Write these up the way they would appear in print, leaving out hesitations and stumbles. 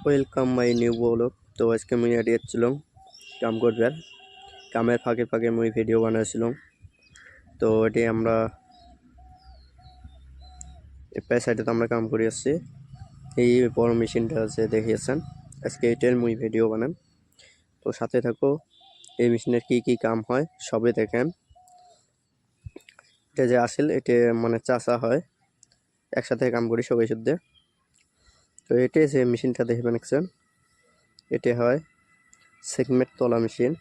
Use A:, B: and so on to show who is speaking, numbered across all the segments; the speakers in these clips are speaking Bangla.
A: Welcome my new blog. তো আজকে মুই এটি যাচ্ছিলাম কাম করবার। কামের ফাঁকে ফাঁকে মুই ভিডিও বানাইছিলাম। তো এটি আমরা সাইডে তো আমরা কাম করে আসছি। এই বড় মেশিনটা আছে দেখিয়েছেন, আজকে এটার মুই ভিডিও বানান। তো সাথে থাকো, এই মেশিনের কি কি কাম হয় সবে দেখেন। এটা যে আসল এটা মানে চাষা হয়, একসাথে কাম করি সবাই শুদ্ধে। তো এটা যে মেশিনটা দেখবেন এটা হয় সেগমেন্ট তোলা মেশিন।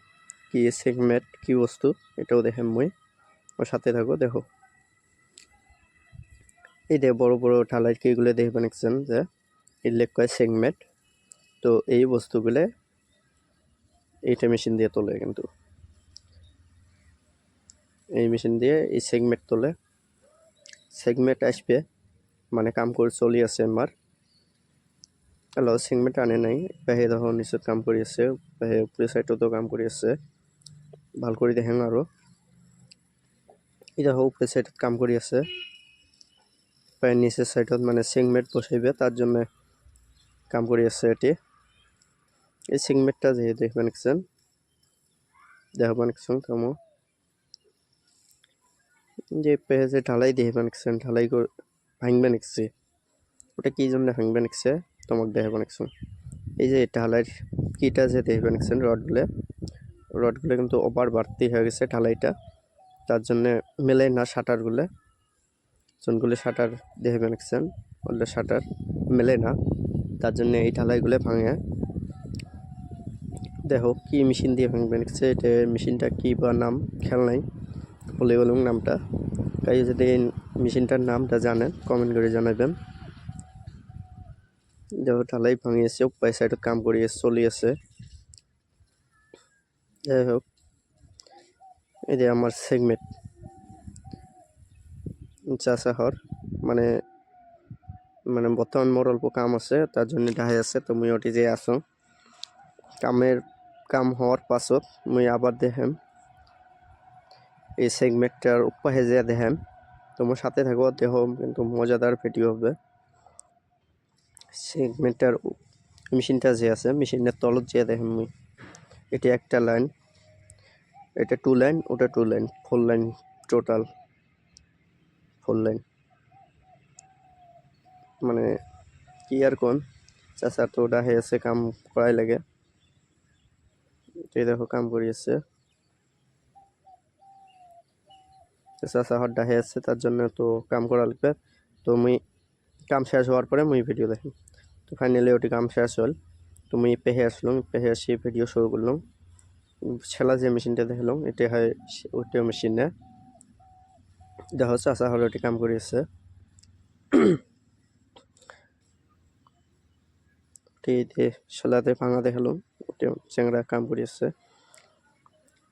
A: কি সেগমেন্ট কি বস্তু এটাও দেখেন মুই, ওর সাথে থাকো দেখো। এই যে বড় বড় ঢালাই কিগুলো দেখবেন যে এগুলো কয় সেগমেন্ট। তো এই বস্তুগুলো এইটা মেশিন দিয়ে তোলে, কিন্তু এই মেশিন দিয়ে এই সেগমেন্ট তোলে। সেগমেন্ট আসবে মানে কাম করে চলি আছে আমার। হ্যালো, সেগমেন্ট আনে নাই, বাহে তখন নিচত কাম কৰি আছে, বাহে উপরে সাইডতো কাম কৰি আছে। ভাল করে দেখেন আরো, এই দেখো উপরে সাইডত কাম কৰি আছে, প্রায় নিচের সাইডত মানে সেগমেন্ট বসাইবে তার জন্য কাম কৰি আছে। এটি এই সেগমেন্টটা যে দেখবেন কামো যে পেজে ঢালাই দেখবেন ঢালাই করে ভাঙবে নিচ্ছে। ওটা কি জন্য ভাঙবে নিচ্ছে তোমাকে দেখবেন। এই যে ঢালাইয়ের কিটা যে দেখবেন রডগুলো কিন্তু ওভার বাড়তি হয়ে গেছে ঢালাইটা, তার জন্য মেলে না শাটারগুলো। যোনগুলো শাটার দেখবেন ওগুলো শাটার মেলে না, তার জন্য এই ঢালাইগুলো ভাঙে। দেখো কি মেশিন দিয়ে ভাঙবে নিচ্ছে, এটা মেশিনটা কি বা নাম খেয়াল নাই, বলে বলুন নামটা। তাই যদি এই মেশিনটার নামটা জানেন কমেন্ট করে জানাবেন। দেখো ঢালাই ভাঙিয়েছে, উপায় সাইডে কাম করিয়ে চলি আছে। যাই হোক, এই যে আমার সেগমেন্ট চাষা হর মানে মানে বর্তমান মোর অল্প কাম আছে, তার জন্য ঢাই আছে। তো মুই ওটি যে আসো কাম হওয়ার পাছত মুই আবার দেখেন এই সেগমেন্টটার উপায়ে যে দেখেন। তোমার সাথে থাকো, দেহ কিন্তু মজাদার ভিডিও হবে। সেগমেন্টটার মেশিনটা যে আছে মেশিনের তলত যে দেখেন মুই, এটি একটা লাইন, এটা 2 লাইন, ওটা 2 লাইন, 4 লাইন, টোটাল 4 লাইন। মানে কি আর কোন চাচা তো ওটা হয়েছে কাম করাই লাগে। এই দেখো কাম করিয়েছে চাচা হর ডাহে আছে, তার জন্য তো কাম করা লাগবে। তো মুই কাম শেষ হওয়ার পরে মুই ভিডিও দেখি। তো ফাইনালি ওটি কাম শেষ হল, তো মুই পেহে আসলাম, পেহে আসি ভিডিও শুরু করলাম। ছেলা যে মেশিনটা দেখলাম এটা হয় ওটিও মেশিন না, দেখো চাচা হর ওটি কাম করিয়েছে। সেলাতে ভাঙা দেখালাম, ওটিও চ্যাংরা কাম করিয়েছে।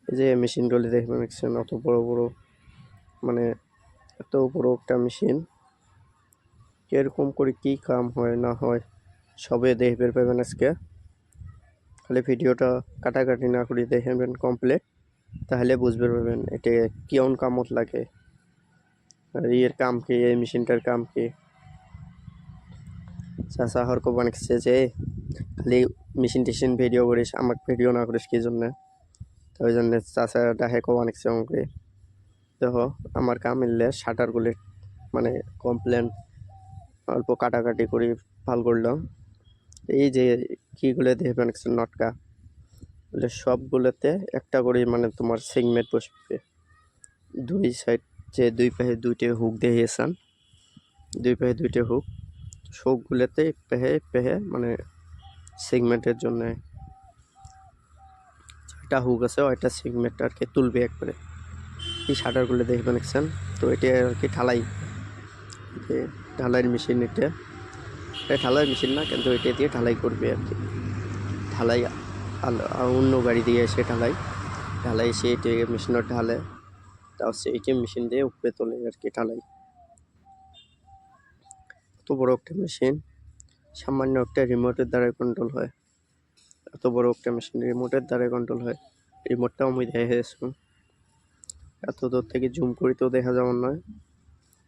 A: এই যে মেশিনগুলি দেখবেন অত বড় বড়, মানে এত বড় একটা মেশিন, কিরকম করে কি কাম হয় না হয় সবে দেখবেন পাবেন আজকে। খালি ভিডিওটা কাটাকাটি না করে দেখবেন কমপ্লিট, তাহলে বুঝতে পারবেন এটা কেমন কামত লাগে, আর এর কাম কি, এই মেশিনটার কাম কি। চাচা হর কো বানাচ্ছে যে খালি মেশিন টেশিন ভিডিও করিস, আমাকে ভিডিও না করিস কি জন্য। তো ওই জন্য চাচা ডাহে কো বানাচ্ছে আমাকে। দেখো আমার কাম মিললে শাটারগুলি মানে কমপ্লেন অল্প কাটাকাটি করে ভাল করলাম। এই যে কিগুলো দেখবেন নটকা, সবগুলোতে একটা করে মানে তোমার সেগমেন্ট বসবে। দুই সাইড যে দুই পাশে দুইটা হুক দেখিয়েছেন, দুই পাশে দুইটা হুক, সবগুলোতে পেহে পেহে মানে সেগমেন্টের জন্য একটা হুক আছে, ওইটা সেগমেন্ট আর কি তুলবে একবারে। এই শাটারগুলো দেখবেন তো এটা আর কি ঢালাই, ঢালাইয়ের মেশিন। এটা ঢালাই মেশিন না, কিন্তু এটা দিয়ে ঢালাই করবে আর কি। ঢালাই অন্য গাড়ি দিয়ে এসে ঢালাই এসে এটা মেশিনের ঢালে, তাও সেইটা মেশিন দিয়ে উপরে তোলে আর কি ঢালাই। এত বড় একটা মেশিন সামান্য একটা রিমোটের দ্বারা কন্ট্রোল হয়। এত বড় একটা মেশিন রিমোটের দ্বারা কন্ট্রোল হয়। রিমোটটাও আমি দেখেছি, এত দূর থেকে জুম করি তো দেখা যাওয়ার নয়,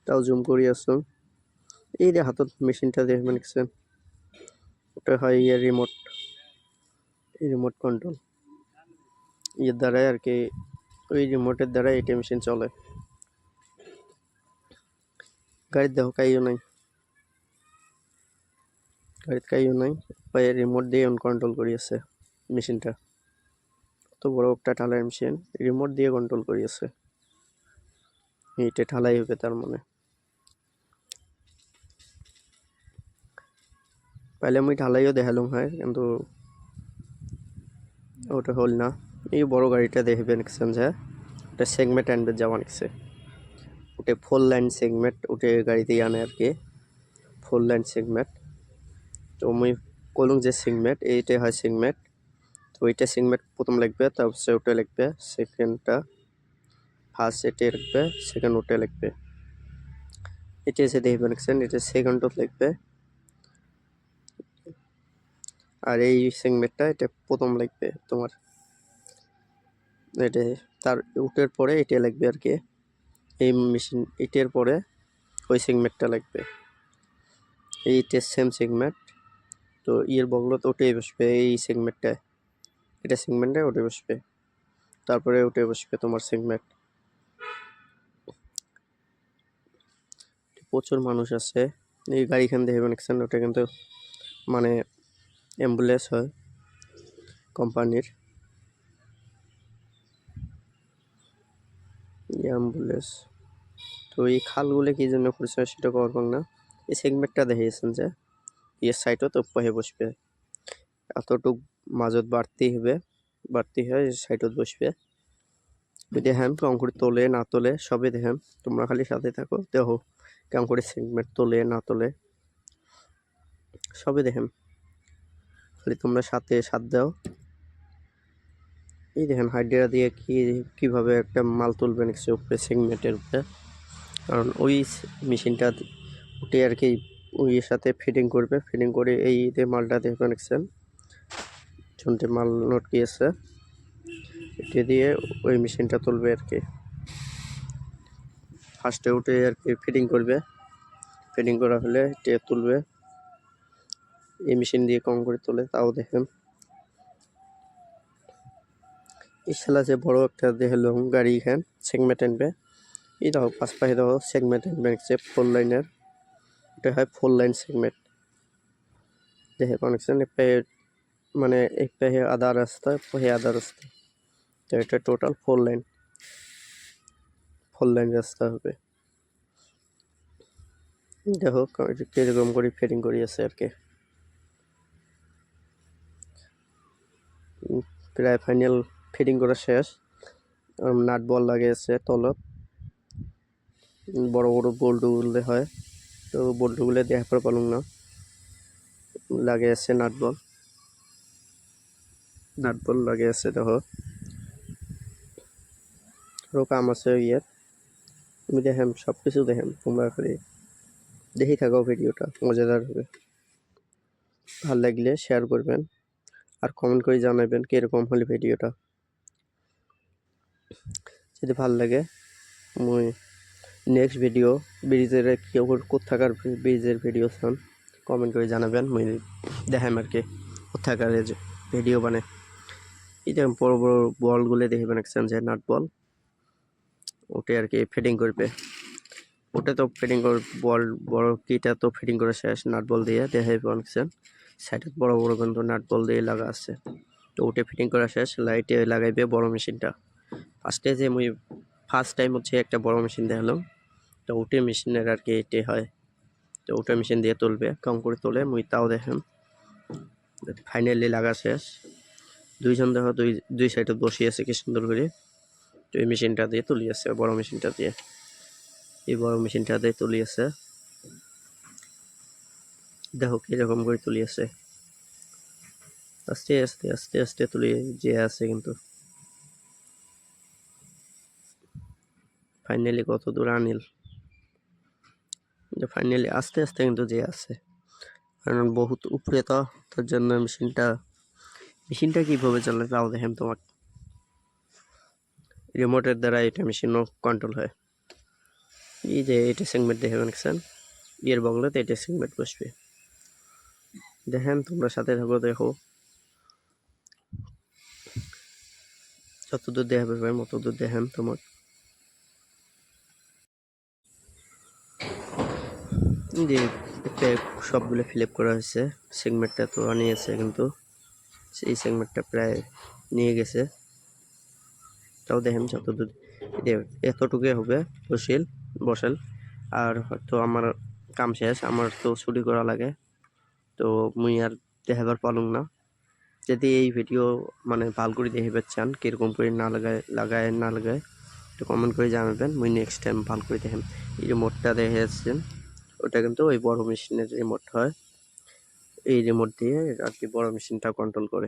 A: তাও জুম করি আসুন। এই যে হাতত মেশিনটা দেখবেন ওটা হয় রিমোট কন্ট্রোল, এর দ্বারাই আর কি, ওই রিমোটের দ্বারা এটিএম মেশিন চলে। গাড়ির দেখো কাইও নাই, রিমোট দিয়ে কন্ট্রোল করিয়েছে মেশিনটা। তো বড় একটা ঢালাই মেশিন রিমোট দিয়ে কন্ট্রোল করিয়েছে, এইটা ঢালাই হবে তার মানে। পাইলে আমি ঢালাইও দেখালাম হয়, কিন্তু ওটা হল না। এই বড় গাড়িটা দেখবেন যে ওটা সেগমেন্ট আনবে যাওয়া নিচ্ছে, ওটা 4 লাইন সেগমেন্ট ওটা গাড়িতেই আনে আর কি, 4 লাইন সেগমেন্ট। তো মুই কলুম যে সেগমেন্ট এইটাই হয় সেগমেন্ট। তো ওইটা সেগমেন্ট প্রথম লিখবে, তারপর ওটা লিখবে, সেকেন্ডটা ফার্স্ট এটা লিখবে, সেকেন্ড ওটা লিখবে। এটা এসে দেখবেন এটা সেকেন্ডত লিখবে, আর এই সেগমেন্টটা এটা প্রথম লিখবে তোমার, এটা তার উটের পরে এটা লিখবে আর কি। এই মেশিন এটার পরে ওই সেগমেন্টটা লিখবে, এইটা সেম সেগমেন্ট। তো এর বগলত ওটাই বসবে, এই সেগমেন্টটা, এটা সেগমেন্টে ওটাই বসবে, তারপরে ওটাই বসবে তোমার সেগমেন্ট। প্রচুর মানুষ আছে এই গাড়িখান দেখবেন, ওটা কিন্তু মানে অ্যাম্বুলেন্স হয় কোম্পানির, অ্যাম্বুলেন্স। তো এই খালগুলো কি জন্য করছে সেটা করবেন না, এই সেগমেন্টটা দেখিয়েছেন যে এর সাইডও তো হয়ে বসবে, এতটুক মাজত বাড়তি হয় সাইডত বসবে। দেখেন কেমন করে তোলে না তোলে সবই দেখেন, তোমরা খালি সাথে থাকো, দেখো কেমন করে সেগমেন্ট তোলে না তোলে সবই দেখেন, খালি তোমরা সাথ দাও। এই দেখেন হাইড্রা দিয়ে কিভাবে একটা মাল তুলবেন উপরে সেগমেন্টের উপরে, কারণ ওই মেশিনটা উঠে আর কি ওই সাথে ফিটিং করবে, ফিটিং করে এই যে মালটা দেখবেন ঝুনটে মাল লটকিয়েছে, এটা দিয়ে ওই মেশিনটা তুলবে আর কি। ফার্স্টে উঠে আর কি ফিটিং করবে, ফিটিং করা হলে এটা তুলবে, এই মেশিন দিয়ে কম করে তোলে, তাও দেখেন। এই শালা যে বড় একটা দেখলো গাড়ি এখান সেগমেন্ট আনবে, এই দেখো পাঁচ পাশে দেখো সেগমেন্ট আনবে 4 লাইনের, এটা হয় 4 লাইন সেগমেন্ট। দেখে কানেকশন মানে এক পাশে আধা রাস্তা, পাশে আধা রাস্তা, তো এটা টোটাল 4 লাইন রাস্তা হবে। দেখো কিরকম করে ফিটিং করিয়েছে আর কি, প্রায় ফাইনাল ফিটিং করা শেষ। নাট বল লাগিয়েছে তলত, বড় বড় বোল্টগুলো হয়, তো বোল্টগুলো দেখার পর পালুম না, লাগিয়েছে নাট বল লাগিয়েছে। দেখো আরো কাম আছে ইয়ের, তুমি দেখেন সব কিছু দেখেন, তোমরা খালি দেখি থাকো, ভিডিওটা মজাদার হবে। ভালো লাগলে শেয়ার করবেন আর কমেন্ট করে জানাবেন কিরকম হলে ভিডিওটা। যদি ভালো লাগে মুই নেক্সট ভিডিও ব্রিজের কেউ কোথাকার ব্রিজের ভিডিও চান কমেন্ট করে জানাবেন, মুই দেখাম আর কি কোথাকার ভিডিও বানায়। এই যে বড় বড় বলগুলো দেখবেন যে নাট বল, ওটা আর কি ফিটিং করবে, ওটা তো ফিটিং বল বড় কিটা তো ফিটিং করে শেষ, নাট বল দিয়ে দেখাইবে অনেকছেন, সাইডে বড় বড় কিন্তু নাট বল দিয়ে লাগা আছে। তো ওটা ফিটিং করা শেষ, লাইটে লাগাইবে বড় মেশিনটা। ফার্স্ট টাইম হচ্ছে একটা বড় মেশিন দেখালাম, তো ওটা মেশিনের আর কি এটাই হয়। তো ওটা মেশিন দিয়ে তুলবে, কম করে তোলে মুই তাও দেখেন। ফাইনালি লাগা শেষ, দুইজন দেখো দুই সাইডে বসিয়েছে কি সুন্দর করে। তো এই মেশিনটা দিয়ে তুলিয়েছে, বড় মেশিনটা দিয়ে, এই বড় মেশিনটা দিয়ে তুলিয়েছে, দেখো কিরকম করে তুলিয়েছে, আস্তে আস্তে আস্তে আস্তে তুলিয়ে যে আছে, কিন্তু ফাইনালি কত দূর আনিল, ফাইনালি আস্তে আস্তে কিন্তু যে আছে, কারণ বহুত উপরে, তো তার জন্য মেশিনটা কিভাবে চলে তাও দেখেন তোমাকে, রিমোটের দ্বারা এটা মেশিনও কন্ট্রোল হয়। এই যে এটা সেগমেন্ট দেখে কানেকশন, এর বগলে তো এটা সেগমেন্ট বসবে। দেখেন তোমরা সাথে থাকো, দেখো যতদূর দেখাবে পারেন ততদূর দেখেন। তোমার যে একটা সবগুলো ফিল আপ করা হয়েছে, সেগমেন্টটা তো আনিয়েছে কিন্তু সেই সেগমেন্টটা প্রায় নিয়ে গেছে। তাও দেখেন যতদূর এতটুকুই হবে বসেল। আর হয়তো আমার কাম শেষ, আমার তো ছুটি করা লাগে, তো মুই আর দেখাবার পালুম না। যদি এই ভিডিও মানে ভাল করে দেখাবার চান, কিরকম করে না লাগায় একটু কমেন্ট করে জানাবেন, মুই নেক্সট টাইম ভাল করে দেখেন। এই রিমোটটা দেখে যাচ্ছেন, ওটা কিন্তু ওই বড় মেশিনের রিমোট হয়, এই রিমোট দিয়ে আর কি বড় মেশিনটা কন্ট্রোল করে।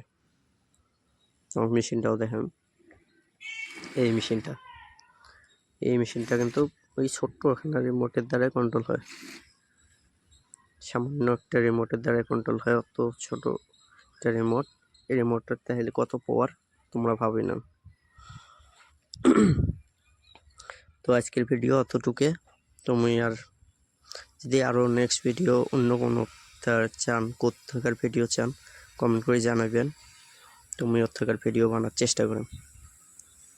A: আমার মেশিনটাও দেখেন, এই মেশিনটা কিন্তু ওই ছোট্ট একটা রিমোটের দ্বারাই কন্ট্রোল হয়, সামান্য একটা রিমোটের দ্বারাই কন্ট্রোল হয়। অত ছোট একটা রিমোট, এই রিমোটটার তাহলে কত পাওয়ার তোমরা ভাবি না। তো আজকের ভিডিও অতটুকে। তুমি আর যদি আরও নেক্সট ভিডিও অন্য কোনো চান, কোথাকার ভিডিও চান কমেন্ট করে জানাবেন, তুমি ওর থাকার ভিডিও বানার চেষ্টা করেন।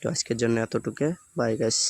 A: তো আজকের জন্য এতটুকু, বাই গাইস।